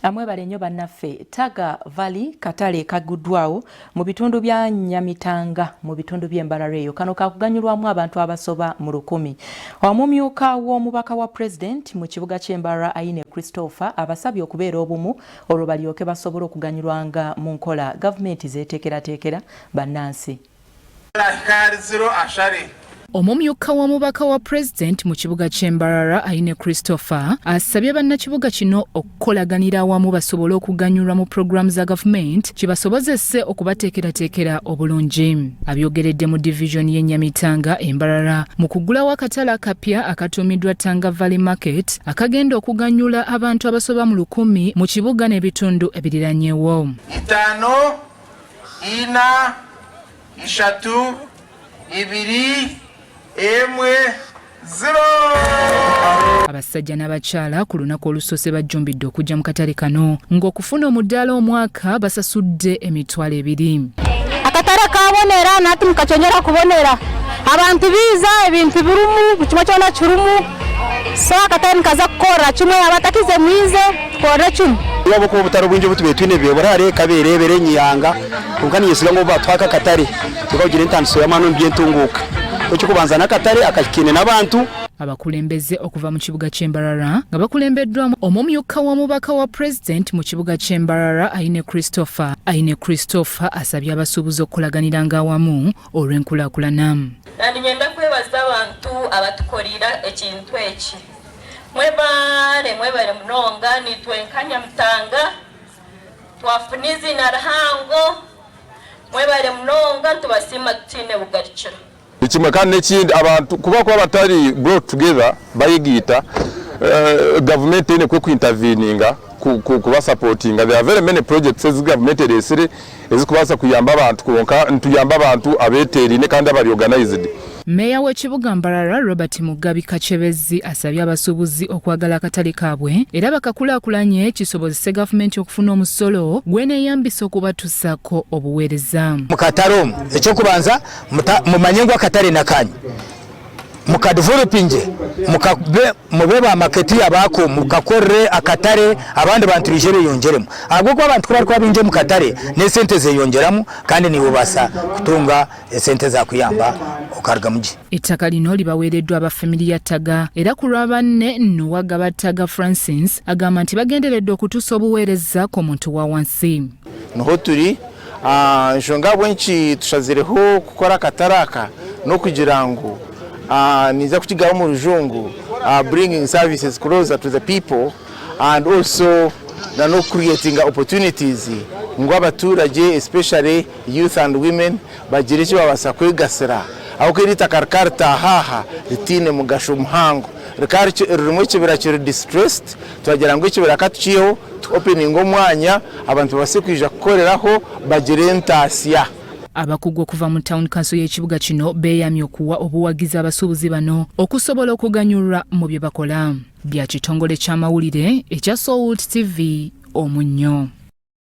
Amwebale nnyo bannaffe. Taga Valley katale kaguddwawo mu bitundu bya Nyamitanga mu bitundu by'e Mbarara eyo. Kano kakuganyulwamu abantu abasoba mu 1,000. Omumyuka w'omubaka wa President mu kibuga ky'e Mbarara Aine Christopher abasabye okubeera obumu olwo balyoke basobole okuganyulwanga mu nkola gavumenti zeeteekerateekera bannansi. Omumyuka w'omubaka wa President mu kibuga ky'e Mbarara Aine Christopher asabye bannakibuga kino okukolaganira awamu basobole okuganyulwa mu programu za gavumenti kibasobozese okubateekerateekera obulungi. Abyogeredde mu division y'e Nyamitanga e Mbarara mu kugulawo akatale akapya akatuumiddwa Tanga Valley Market akagenda okuganyula abantu abasoba mu 1,000 mu kibuga n'ebitundu ebiriranyeewo. 5, 4, 3, 2 Emwe 0. Abasajja n'abakyala ku lunaku olusoose bajjumbidde okujja mu katale kano ng'okufuna omudaala omwaka basasudde emitwalo 2. Akatale kabonera nati mukachonyera kubonera abantu biza ebintu birumu kuchuma cyona churumu so akatale nkaza kukora chumwe abatakize mwize kora chumwe yabo ko butaro bwinje butube twine bye borare kaberebere nyanga kugani yesiga ngo batwaka katare tukagira intanso y'amano by'entunguka cyo kubanza nakatare akakine n'abantu. Abakulembeze okuva mu kibuga ky'e Mbarara nga bakulembeddwamu omumyuka w'omubaka wa President mu kibuga ky'e Mbarara Aine Christopher asabye abasuubuzi okukolaganiranga awamu olw'enkulaakulana. Ngenda kwebaza abantu abatukolera ekintu eki. Mwebale munonga nitwenkanya mutanga twafunizi na rahango mwebale munonga tubasima tutine bugarikira. Ikimwe kandi n'ekindi abantu kuba kwa batari brought together bayigita government ine kwe interveninga kuba supporting. There are very many projects as government esire ezikubasa kuyamba abantu konka ntuyamba abantu abeterine kandi abali organized. Meya w'ekibuga Mbarara Robert Mugabi Kachebezi asabye abasuubuzi okwagala akatale kaabwe era bakakulaakulanye kisobozese gavumenti okufuna omusolo gweneeyambisa okubatuusako obuweereza. Mukataro ekyokubanza mumanyengwa akatale nakanyi mukadevelopinge mubeba amaketi abako mukakorre akatare abandi bantu rijere yongeremo agwo kwa abantu kuba binje mu katare ne sente ze yongeramo kandi nibo basa kutunga sente za kuyamba okarga muji. Ettaka lino libaweereddwa aba family ya Taga era ku lwabanne Nuwaga Taga Francis agamba nti bagenderedde okutuusa obuweereza ku muntu wa wansi. Noho turi nshonga bwenki tushazireho kukora kataraka no kugira ngo niza kukigaho mu rujungu bringing services closer to the people and also no creating opportunities ngo abaturage especially youth and women bagire cyo babasa kwegasira aho kirita karkarta haha ritine mugasho muhango rikarche rumwe kibira kiri distressed twagira ngo kibira katuciyeho opening omwanya abantu base kwija kukoreraho bagire ntasiya. Abakugu okuva mu town council y'ekibuga kino beeyamye okuwa obuwagizi abasuubuzi bano okusobola okuganyulwa mu bye bakola. Bya kitongole ky'amawulire ekya Salt TV Omunnyo.